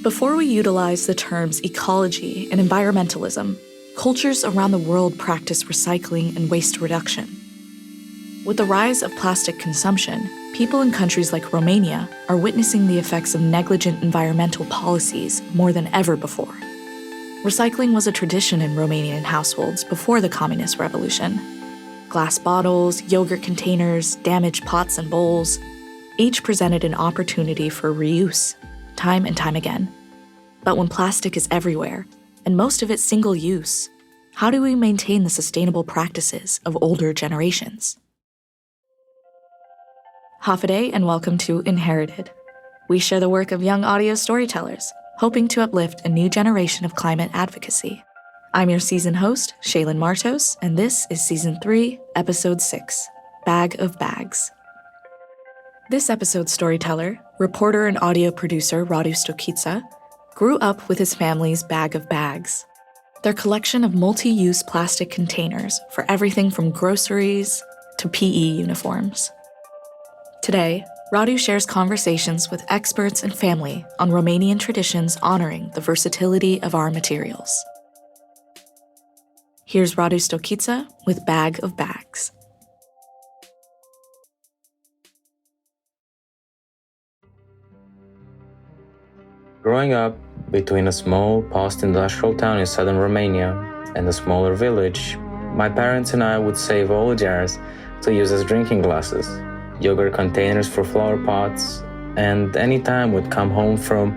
Before we utilize the terms ecology and environmentalism, cultures around the world practice recycling and waste reduction. With the rise of plastic consumption, people in countries like Romania are witnessing the effects of negligent environmental policies more than ever before. Recycling was a tradition in Romanian households before the communist revolution. Glass bottles, yogurt containers, damaged pots and bowls, each presented an opportunity for reuse, time and time again. But when plastic is everywhere, and most of it single-use, how do we maintain the sustainable practices of older generations? Hafaday and welcome to Inherited. We share the work of young audio storytellers, hoping to uplift a new generation of climate advocacy. I'm your season host, Shaylin Martos, and this is Season 3, Episode 6, Bag of Bags. This episode's storyteller, reporter and audio producer Radu Stochita, grew up with his family's bag of bags. Their collection of multi-use plastic containers for everything from groceries to PE uniforms. Today, Radu shares conversations with experts and family on Romanian traditions honoring the versatility of our materials. Here's Radu Stochita with Bag of Bags. Growing up between a small post-industrial town in southern Romania and a smaller village, my parents and I would save all the jars to use as drinking glasses, yogurt containers for flower pots, and anytime we'd come home from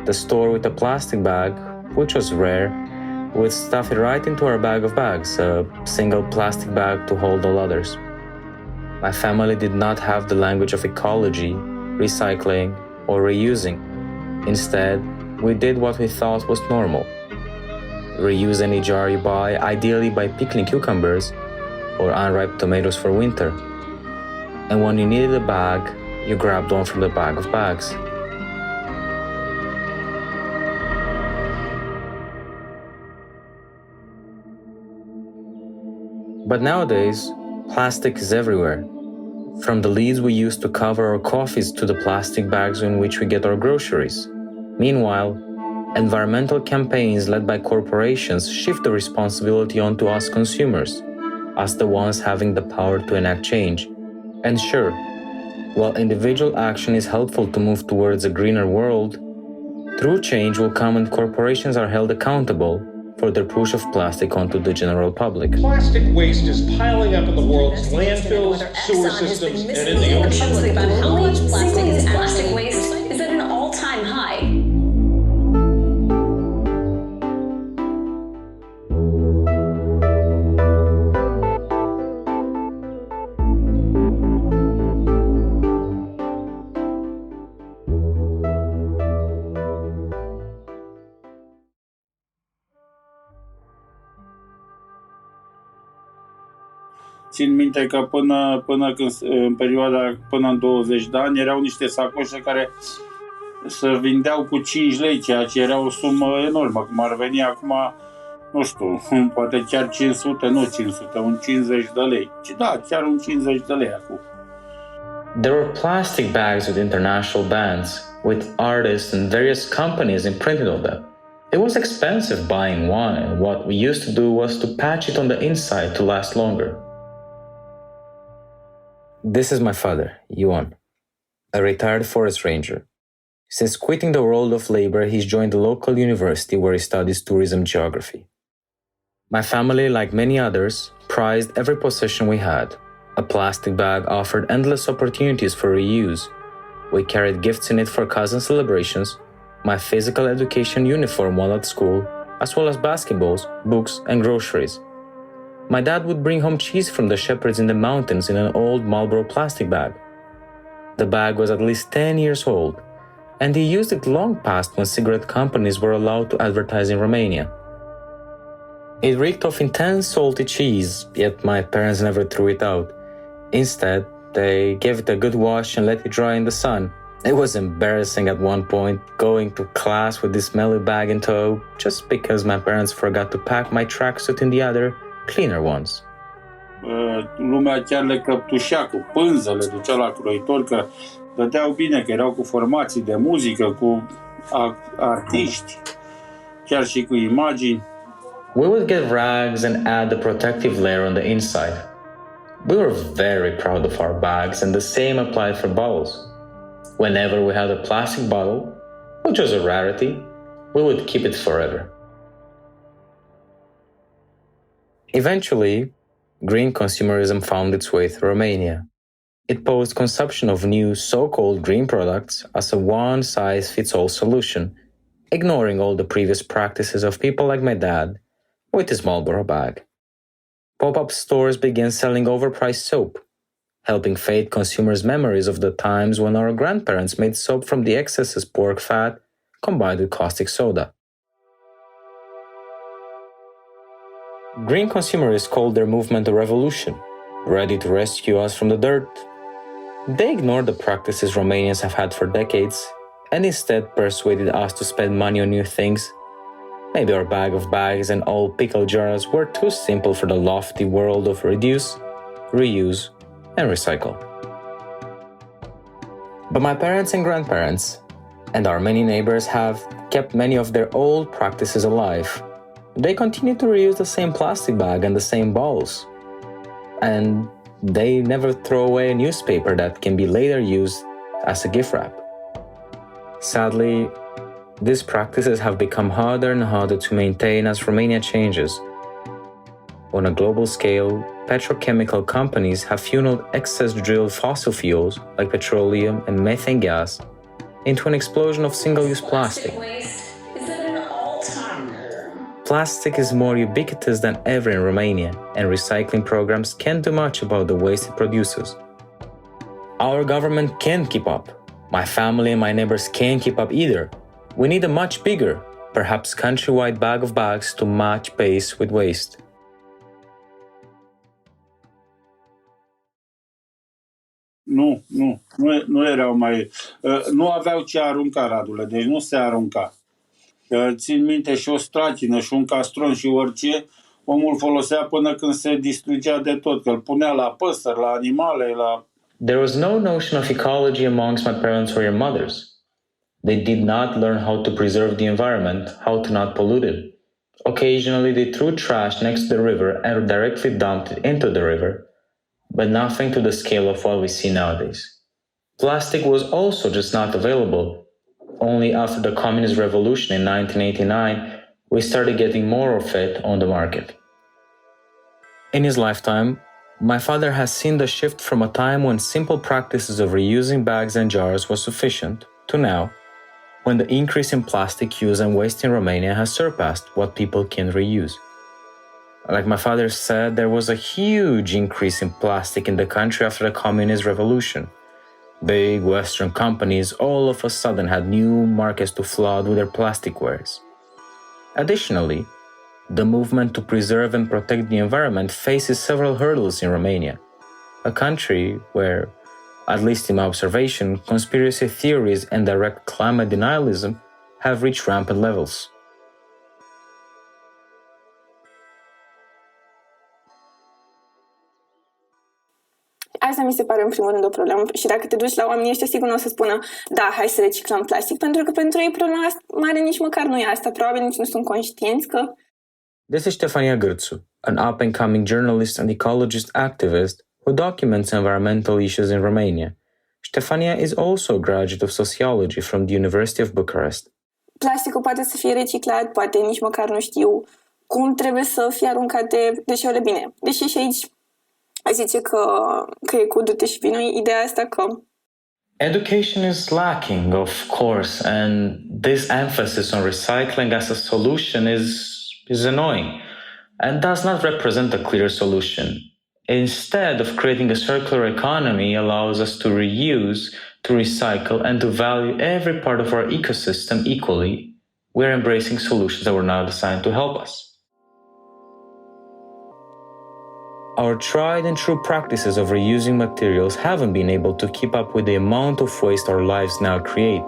the store with a plastic bag, which was rare, we'd stuff it right into our bag of bags, a single plastic bag to hold all others. My family did not have the language of ecology, recycling, or reusing. Instead, we did what we thought was normal. Reuse any jar you buy, ideally by pickling cucumbers or unripe tomatoes for winter. And when you needed a bag, you grabbed one from the bag of bags. But nowadays, plastic is everywhere. From the lids we use to cover our coffees to the plastic bags in which we get our groceries. Meanwhile, environmental campaigns led by corporations shift the responsibility onto us consumers, us the ones having the power to enact change. And sure, while individual action is helpful to move towards a greener world, true change will come when corporations are held accountable for their push of plastic onto the general public. Plastic waste is piling up in the world's landfills, sewer systems, and in the ocean. About how much plastic waste is at an all-time high. Țin minte că până în perioada până în 20 de ani erau niște sacoșe care se vindeau cu 5 lei, ceea ce era o sumă enormă, cum ar veni acum, nu știu, poate chiar 500, nu 500, un 50 de lei. Da, chiar un 50 de lei acum. There were plastic bags with international brands, with artists and various companies imprinted on them. It was expensive buying one, and what we used to do was to patch it on the inside to last longer. This is my father, Ioan, a retired forest ranger. Since quitting the world of labor, he's joined the local university where he studies tourism geography. My family, like many others, prized every possession we had. A plastic bag offered endless opportunities for reuse. We carried gifts in it for cousin celebrations, my physical education uniform while at school, as well as basketballs, books, and groceries. My dad would bring home cheese from the shepherds in the mountains in an old Marlboro plastic bag. The bag was at least 10 years old, and he used it long past when cigarette companies were allowed to advertise in Romania. It reeked of intense salty cheese, yet my parents never threw it out. Instead, they gave it a good wash and let it dry in the sun. It was embarrassing at one point, going to class with this smelly bag in tow, just because my parents forgot to pack my tracksuit in the other, cleaner ones. Lumea chiar le căptușea cu pânză, le ducea la croitori, că dădeau bine, că erau cu formații de muzică, cu artiști, chiar și cu imagini. We would get rags and add the protective layer on the inside. We were very proud of our bags, and the same applied for bottles. Whenever we had a plastic bottle, which was a rarity, we would keep it forever. Eventually, green consumerism found its way through Romania. It posed consumption of new so-called green products as a one-size-fits-all solution, ignoring all the previous practices of people like my dad with his Marlboro bag. Pop-up stores began selling overpriced soap, helping fade consumers' memories of the times when our grandparents made soap from the excesses pork fat combined with caustic soda. Green consumerists called their movement a revolution, ready to rescue us from the dirt. They ignored the practices Romanians have had for decades and instead persuaded us to spend money on new things. Maybe our bag of bags and old pickle jars were too simple for the lofty world of reduce, reuse, and recycle. But my parents and grandparents, and our many neighbors have kept many of their old practices alive. They continue to reuse the same plastic bag and the same bottles. And they never throw away a newspaper that can be later used as a gift wrap. Sadly, these practices have become harder and harder to maintain as Romania changes. On a global scale, petrochemical companies have funneled excess drilled fossil fuels like petroleum and methane gas into an explosion of single-use plastic. Plastic is more ubiquitous than ever in Romania, and recycling programs can't do much about the waste it produces. Our government can't keep up. My family and my neighbors can't keep up either. We need a much bigger, perhaps countrywide bag of bags to match pace with waste. Nu erau mai... Nu aveau ce arunca, Radule, deci nu se arunca. Țin minte și o stratină și un castron și orice, omul folosea până când se distrugea de tot, că îl punea la păsări, la animale, la... There was no notion of ecology amongst my parents or your mothers. They did not learn how to preserve the environment, how to not pollute it. Occasionally they threw trash next to the river and directly dumped it into the river, but nothing to the scale of what we see nowadays. Plastic was also just not available. Only after the communist revolution in 1989, we started getting more of it on the market. In his lifetime, my father has seen the shift from a time when simple practices of reusing bags and jars was sufficient to now, when the increase in plastic use and waste in Romania has surpassed what people can reuse. Like my father said, there was a huge increase in plastic in the country after the communist revolution. Big Western companies all of a sudden had new markets to flood with their plastic wares. Additionally, the movement to preserve and protect the environment faces several hurdles in Romania, a country where, at least in my observation, conspiracy theories and direct climate denialism have reached rampant levels. Asta mi se pare în primul rând o problemă și dacă te duci la oamenii ăștia sigur nu o să spună da, hai să reciclăm plastic, pentru că pentru ei problema mare nici măcar nu e asta, probabil nici nu sunt conștienți că... This is Stefania Gârțu, an up-and-coming journalist and ecologist activist who documents environmental issues in Romania. Stefania is also a graduate of sociology from the University of Bucharest. Plasticul poate să fie reciclat, poate nici măcar nu știu cum trebuie să fie aruncate deșeurile bine. Deși și aici zice că e cu du-te și vino, ideea asta că... Education is lacking, of course, and this emphasis on recycling as a solution is annoying and does not represent a clear solution. Instead of creating a circular economy allows us to reuse, to recycle, and to value every part of our ecosystem equally, we're embracing solutions that were not designed to help us. Our tried and true practices of reusing materials haven't been able to keep up with the amount of waste our lives now create.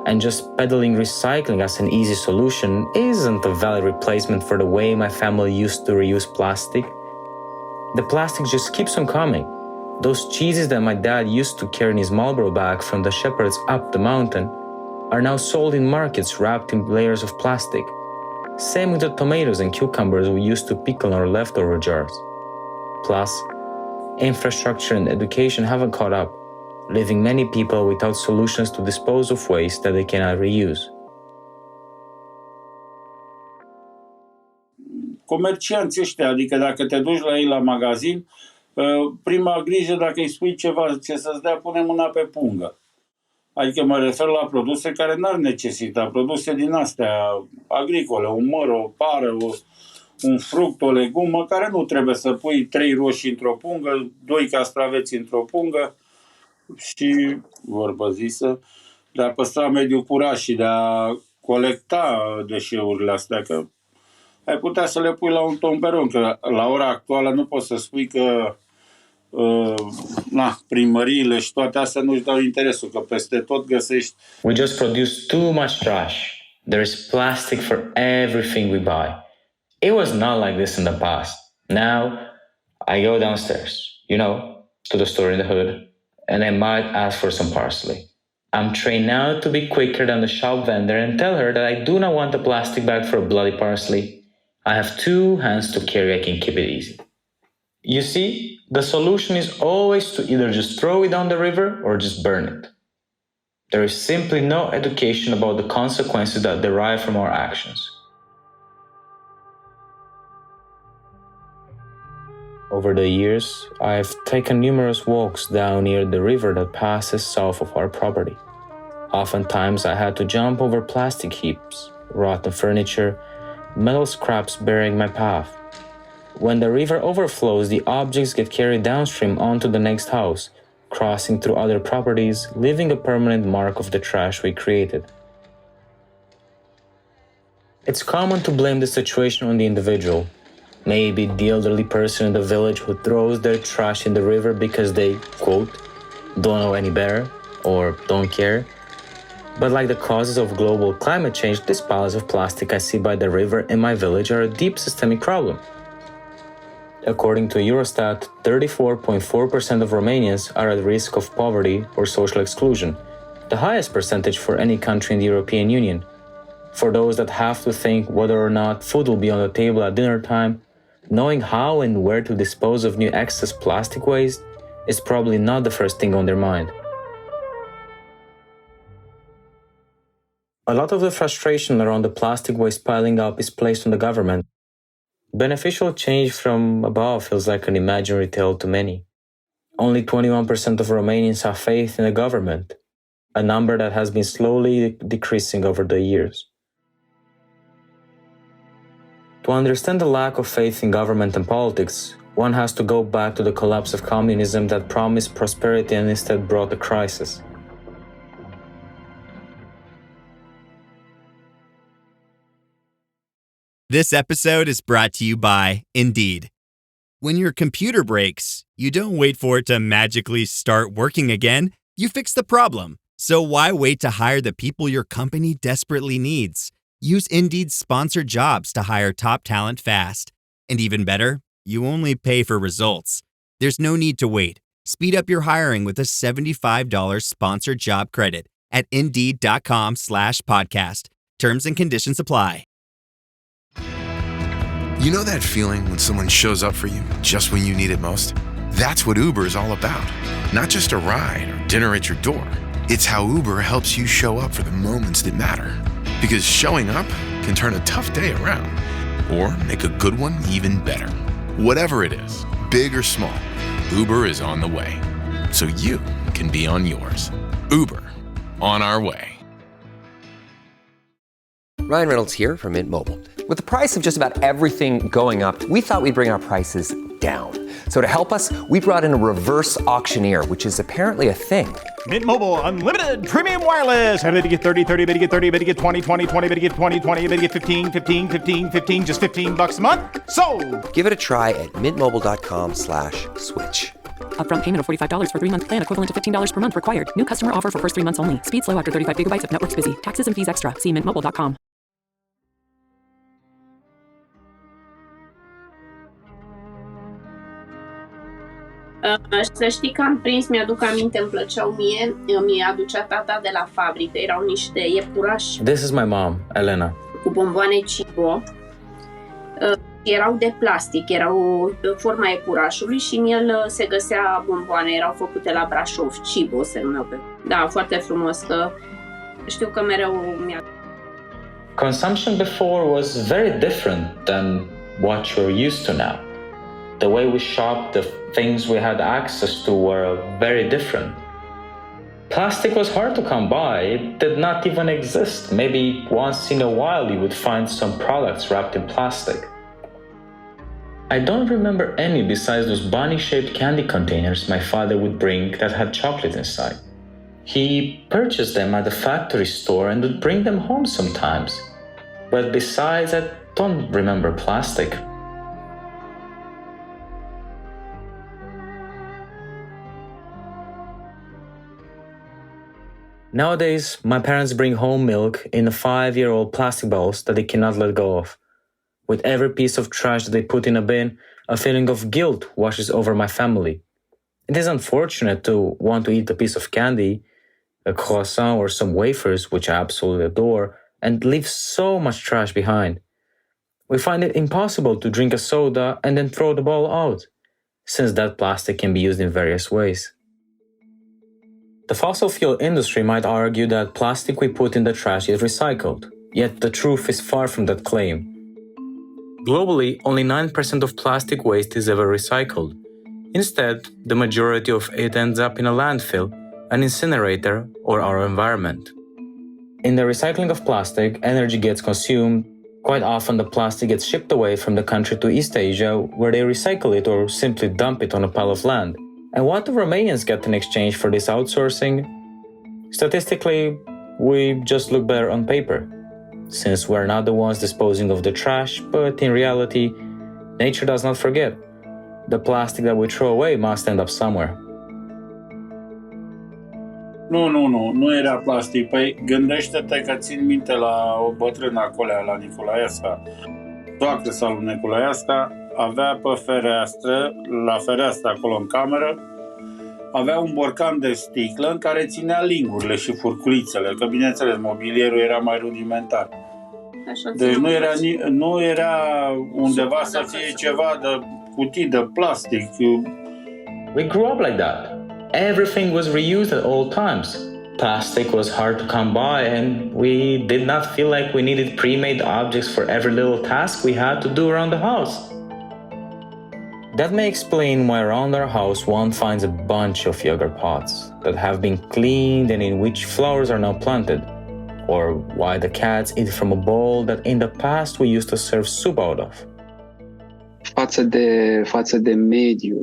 And just peddling recycling as an easy solution isn't a valid replacement for the way my family used to reuse plastic. The plastic just keeps on coming. Those cheeses that my dad used to carry in his Marlboro bag from the shepherds up the mountain, are now sold in markets wrapped in layers of plastic. Same with the tomatoes and cucumbers we used to pickle in our leftover jars. Plus, infrastructure and education haven't caught up, leaving many people without solutions to dispose of waste that they cannot reuse. Comercianții ăștia, adică dacă te duci la ei la magazin, prima grijă, dacă îi spui ceva ce să-ți dea, pune mâna pe pungă. Adică mă refer la produse care n-ar necesita, produse din astea agricole, un măr, o pară, un fruct, o legumă, care nu trebuie să pui 3 roșii într-o pungă, 2 castraveți într-o pungă și, vorbă zisă, de a păstra mediul curat și de a colecta deșeurile astea, că ai putea să le pui la un tomberon, că la ora actuală nu poți să spui că primăriile și toate astea nu-și dau interesul, că peste tot găsești. We just produce too much trash. There is plastic for everything we buy. It was not like this in the past. Now, I go downstairs, to the store in the hood, and I might ask for some parsley. I'm trained now to be quicker than the shop vendor and tell her that I do not want a plastic bag for a bloody parsley. I have 2 hands to carry, I can keep it easy. You see, the solution is always to either just throw it down the river or just burn it. There is simply no education about the consequences that derive from our actions. Over the years, I've taken numerous walks down near the river that passes south of our property. Oftentimes, I had to jump over plastic heaps, rotten furniture, metal scraps barring my path. When the river overflows, the objects get carried downstream onto the next house, crossing through other properties, leaving a permanent mark of the trash we created. It's common to blame the situation on the individual. Maybe the elderly person in the village who throws their trash in the river because they, quote, don't know any better or don't care. But like the causes of global climate change, these piles of plastic I see by the river in my village are a deep systemic problem. According to Eurostat, 34.4% of Romanians are at risk of poverty or social exclusion, the highest percentage for any country in the European Union. For those that have to think whether or not food will be on the table at dinner time, knowing how and where to dispose of new excess plastic waste is probably not the first thing on their mind. A lot of the frustration around the plastic waste piling up is placed on the government. Beneficial change from above feels like an imaginary tale to many. Only 21% of Romanians have faith in the government, a number that has been slowly decreasing over the years. To understand the lack of faith in government and politics, one has to go back to the collapse of communism that promised prosperity and instead brought a crisis. This episode is brought to you by Indeed. When your computer breaks, you don't wait for it to magically start working again. You fix the problem. So why wait to hire the people your company desperately needs? Use Indeed's sponsored jobs to hire top talent fast. And even better, you only pay for results. There's no need to wait. Speed up your hiring with a $75 sponsored job credit at Indeed.com/podcast. Terms and conditions apply. You know that feeling when someone shows up for you just when you need it most? That's what Uber is all about. Not just a ride or dinner at your door. It's how Uber helps you show up for the moments that matter. Because showing up can turn a tough day around or make a good one even better. Whatever it is, big or small, Uber is on the way. So you can be on yours. Uber, on our way. Ryan Reynolds here from Mint Mobile. With the price of just about everything going up, we thought we'd bring our prices down. So to help us, we brought in a reverse auctioneer, which is apparently a thing. Mint Mobile Unlimited Premium Wireless. How to get 30, 30, bit to get 30, bit to get 20, 20, 20, bit to get 20, 20, bit to get 15, 15, 15, 15, just $15 a month? Sold! Give it a try at mintmobile.com/switch. Upfront payment of $45 for 3-month plan, equivalent to $15 per month required. New customer offer for first 3 months only. Speed slow after 35 gigabytes if network's busy. Taxes and fees extra. See mintmobile.com. Să știi că am prins, mi-aduc aminte, îmi plăceau mie, mi-aducea tata de la fabrică, erau niște iepurași. This is my mom, Elena. Cu bomboane Cibo. Erau de plastic, erau forma iepurașului și în el se găsea bomboane, erau făcute la Brașov, Cibo se numeau pe. Da, foarte frumos, că știu că mereu mi-a... Consumption before was very different than what you're used to now. The way we shopped, the things we had access to were very different. Plastic was hard to come by. It did not even exist. Maybe once in a while you would find some products wrapped in plastic. I don't remember any besides those bunny-shaped candy containers my father would bring that had chocolate inside. He purchased them at the factory store and would bring them home sometimes. But besides, I don't remember plastic. Nowadays, my parents bring home milk in a 5-year-old plastic bowls that they cannot let go of. With every piece of trash that they put in a bin, a feeling of guilt washes over my family. It is unfortunate to want to eat a piece of candy, a croissant or some wafers, which I absolutely adore, and leave so much trash behind. We find it impossible to drink a soda and then throw the bottle out, since that plastic can be used in various ways. The fossil fuel industry might argue that plastic we put in the trash is recycled, yet the truth is far from that claim. Globally, only 9% of plastic waste is ever recycled. Instead, the majority of it ends up in a landfill, an incinerator, or our environment. In the recycling of plastic, energy gets consumed. Quite often, the plastic gets shipped away from the country to East Asia, where they recycle it or simply dump it on a pile of land. And what do Romanians get in exchange for this outsourcing? Statistically, we just look better on paper, since we're not the ones disposing of the trash, but in reality, nature does not forget. The plastic that we throw away must end up somewhere. Nu era plastic. Păi gândește-te că țin minte la o bătrână acolo, la Nicolaesca, soacră sau lui Nicolaesca, avea pe fereastră, la fereastră acolo în cameră, avea un borcan de sticlă în care ținea lingurile și furculițele, că bineînțeles mobilierul era mai rudimentar. Deci nu era undeva să fie ceva de cutii de plastic. We grew up like that. Everything was reused at all times. Plastic was hard to come by, and we did not feel like we needed pre-made objects for every little task we had to do around the house. That may explain why around our house one finds a bunch of yogurt pots that have been cleaned and in which flowers are now planted, or why the cats eat from a bowl that in the past we used to serve soup out of. Față de mediu,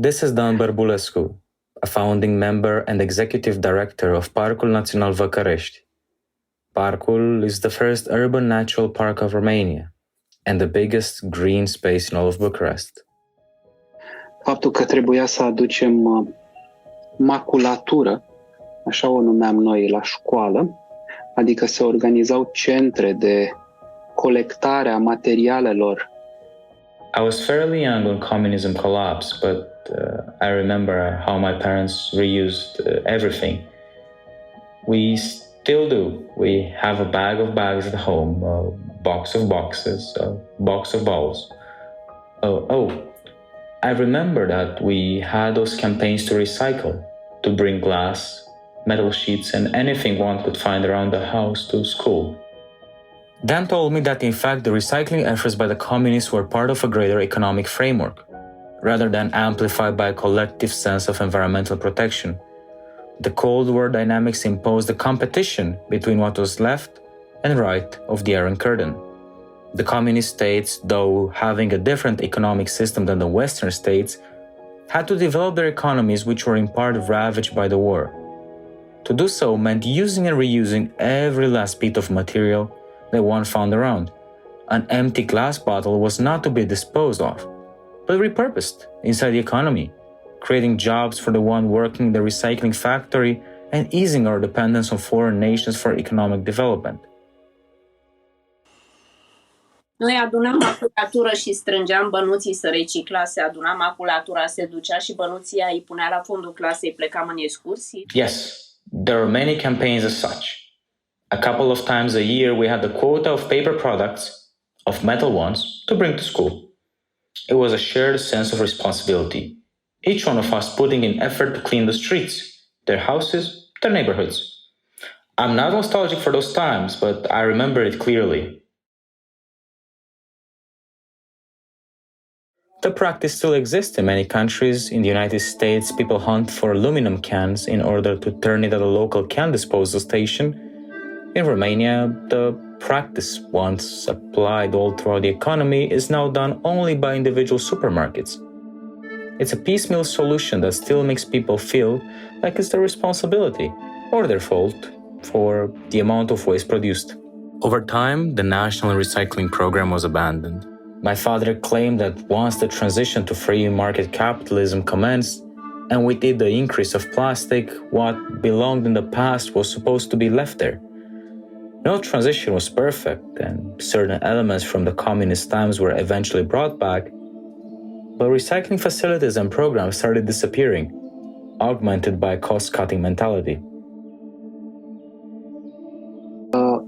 This is Dan Bărbulescu, a founding member and executive director of Parcul Național Văcărești. Parcul is the first urban natural park of Romania and the biggest green space in all of Bucharest. Faptul că trebuia să aducem maculatură, așa o numeam noi la școală, adică se organizau centre de colectare a materialelor. I was fairly young when communism collapsed, but I remember how my parents reused everything. We still do. We have a bag of bags at home, a box of boxes, a box of balls. I remember that we had those campaigns to recycle, to bring glass, metal sheets, and anything one could find around the house to school. Dan told me that in fact the recycling efforts by the communists were part of a greater economic framework, rather than amplified by a collective sense of environmental protection. The Cold War dynamics imposed a competition between what was left and right of the Iron Curtain. The communist states, though having a different economic system than the Western states, had to develop their economies which were in part ravaged by the war. To do so meant using and reusing every last bit of material that one found around. An empty glass bottle was not to be disposed of, but repurposed inside the economy, creating jobs for the one working in the recycling factory and easing our dependence on foreign nations for economic development. Noi adunam maculatură și strângeam bănuții să reciclase, adunam maculatura, se ducea și bănuții îi punea la fundul clasei, plecam în excursii. Yes, there are many campaigns as such. A couple of times a year we had the quota of paper products, of metal ones, to bring to school. It was a shared sense of responsibility, each one of us putting in effort to clean the streets, their houses, their neighborhoods. I'm not nostalgic for those times, but I remember it clearly. The practice still exists in many countries. In the United States, people hunt for aluminum cans in order to turn it at a local can disposal station. In Romania, the practice, once applied all throughout the economy, is now done only by individual supermarkets. It's a piecemeal solution that still makes people feel like it's their responsibility or their fault for the amount of waste produced. Over time, the national recycling program was abandoned. My father claimed that once the transition to free market capitalism commenced, and with it the increase of plastic, what belonged in the past was supposed to be left there. No transition was perfect, and certain elements from the communist times were eventually brought back, but recycling facilities and programs started disappearing, augmented by cost-cutting mentality.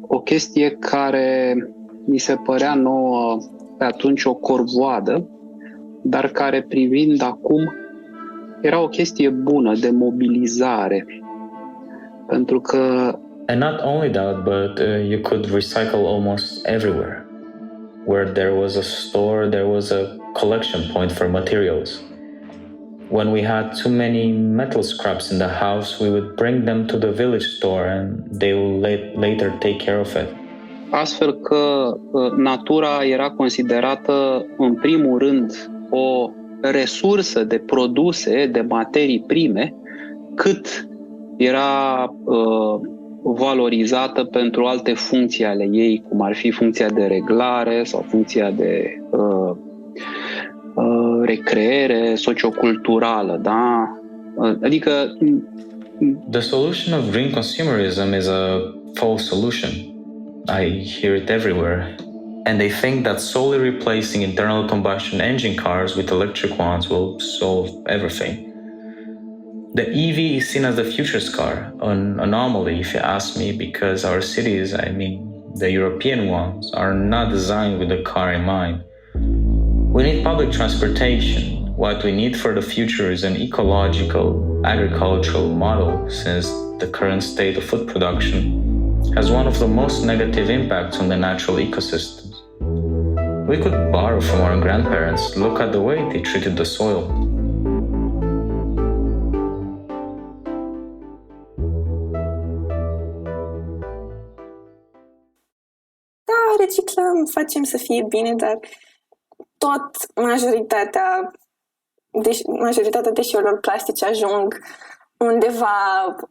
O chestie care mi se părea nouă pe atunci o corvoadă, dar care privind acum era o chestie bună de mobilizare. Pentru că And not only that, but you could recycle almost everywhere. Where there was a store, there was a collection point for materials. When we had too many metal scraps in the house, we would bring them to the village store and they would later take care of it. Astfel că natura era considerată în primul rând o resursă de produse, de materii prime, cât era valorizată pentru alte funcții ale ei, cum ar fi funcția de reglare sau funcția de recreere socioculturală, da? Adică The solution of green consumerism is a false solution. I hear it everywhere. And they think that solely replacing internal combustion engine cars with electric ones will solve everything. The EV is seen as the future's car, an anomaly if you ask me, because our cities, I mean the European ones, are not designed with the car in mind. We need public transportation. What we need for the future is an ecological, agricultural model, since the current state of food production has one of the most negative impacts on the natural ecosystems. We could borrow from our grandparents. Look at the way they treated the soil. Da, reciclăm, facem să fie bine, dar majoritatea deșeurilor plastice ajung undeva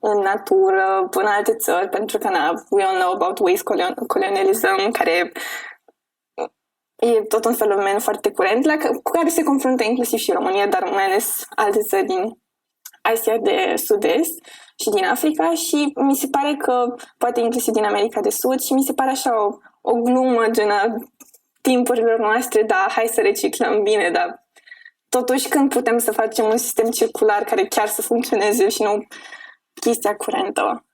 în natură, în alte țări, pentru că we all know about waste colonialism, care e tot un fenomen foarte curent, cu care se confruntă inclusiv și România, dar mai ales alte țări din Asia de Sud-Est și din Africa, și mi se pare că, poate inclusiv din America de Sud, și mi se pare așa o glumă gen a timpurilor noastre, da, hai să reciclăm bine, dar totuși când putem să facem un sistem circular care chiar să funcționeze și nu chestia curentă.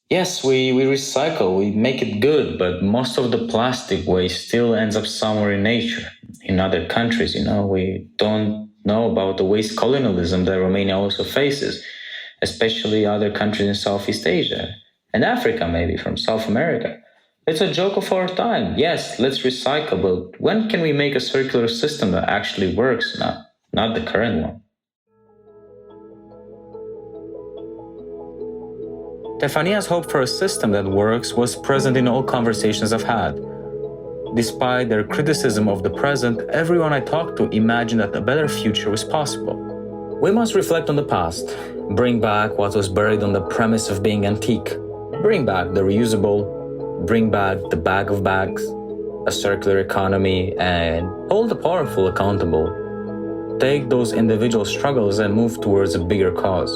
Yes, we recycle, we make it good, but most of the plastic waste still ends up somewhere in nature. In other countries, we don't know about the waste colonialism that Romania also faces, especially other countries in Southeast Asia and Africa, maybe from South America. It's a joke of our time. Yes, let's recycle, but when can we make a circular system that actually works, not the current one? Stefania's hope for a system that works was present in all conversations I've had. Despite their criticism of the present, everyone I talked to imagined that a better future was possible. We must reflect on the past, bring back what was buried on the premise of being antique, bring back the reusable, bring back the bag of bags, a circular economy, and hold the powerful accountable. Take those individual struggles and move towards a bigger cause.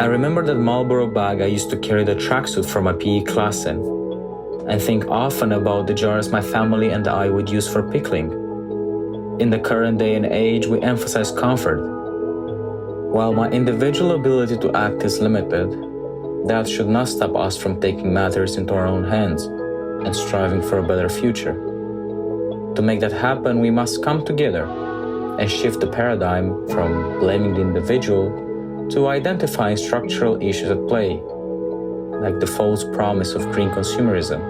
I remember that Marlboro bag I used to carry the tracksuit for my PE class in. and think often about the jars my family and I would use for pickling. In the current day and age, we emphasize comfort. While my individual ability to act is limited, that should not stop us from taking matters into our own hands and striving for a better future. To make that happen, we must come together and shift the paradigm from blaming the individual to identifying structural issues at play, like the false promise of green consumerism.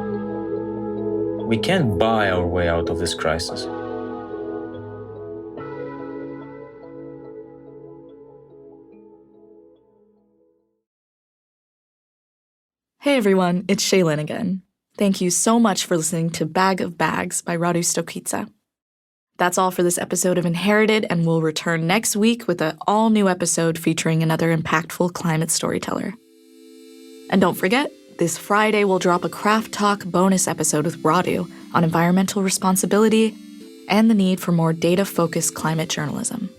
We can't buy our way out of this crisis. Hey everyone, it's Shaylin again. Thank you so much for listening to Bag of Bags by Radu Stochita. That's all for this episode of Inherited, and we'll return next week with an all-new episode featuring another impactful climate storyteller. And don't forget, this Friday we'll drop a Craft Talk bonus episode with Radu on environmental responsibility and the need for more data-focused climate journalism.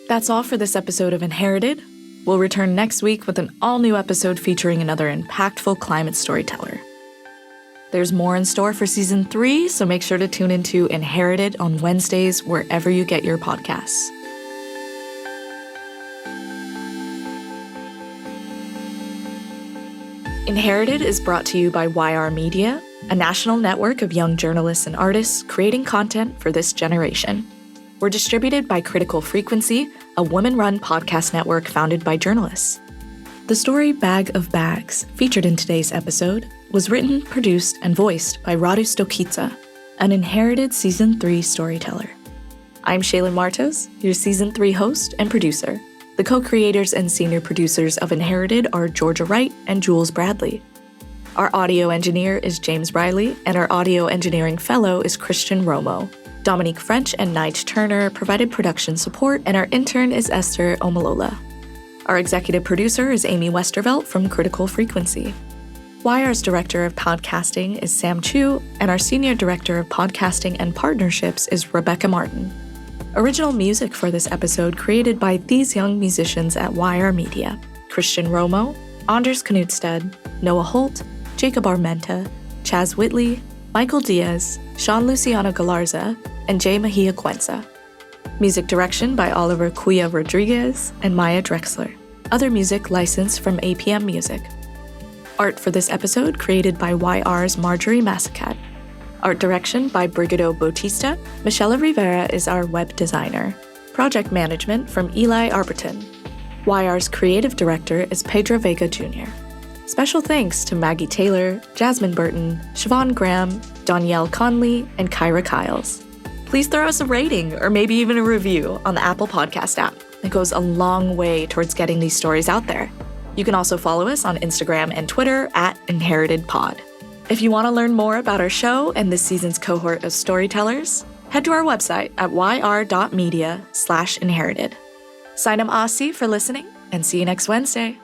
That's all for this episode of Inherited. We'll return next week with an all-new episode featuring another impactful climate storyteller. There's more in store for Season 3, so make sure to tune into Inherited on Wednesdays wherever you get your podcasts. Inherited is brought to you by YR Media, a national network of young journalists and artists creating content for this generation. We're distributed by Critical Frequency, a woman-run podcast network founded by journalists. The story Bag of Bags, featured in today's episode, was written, produced, and voiced by Radu Stochita, an Inherited Season 3 storyteller. I'm Shaylin Martos, your Season 3 host and producer. The co-creators and senior producers of Inherited are Georgia Wright and Jules Bradley. Our audio engineer is James Riley, and our audio engineering fellow is Christian Romo. Dominique French and Nige Turner provided production support, and our intern is Esther Omalola. Our executive producer is Amy Westervelt from Critical Frequency. YR's director of podcasting is Sam Chu, and our senior director of podcasting and partnerships is Rebecca Martin. Original music for this episode created by these young musicians at YR Media: Christian Romo, Anders Knudstad, Noah Holt, Jacob Armenta, Chaz Whitley, Michael Diaz, Sean Luciano Galarza, and Jay Mejia Cuenca. Music direction by Oliver Cuya Rodriguez and Maya Drexler. Other music licensed from APM Music. Art for this episode created by YR's Marjorie Massacat. Art direction by Brigado Bautista. Michelle Rivera is our web designer. Project management from Eli Arberton. YR's creative director is Pedro Vega Jr. Special thanks to Maggie Taylor, Jasmine Burton, Siobhan Graham, Danielle Conley, and Kyra Kiles. Please throw us a rating or maybe even a review on the Apple Podcast app. It goes a long way towards getting these stories out there. You can also follow us on Instagram and Twitter at InheritedPod. If you want to learn more about our show and this season's cohort of storytellers, head to our website at yr.media/inherited. Sainam Asi for listening, and see you next Wednesday.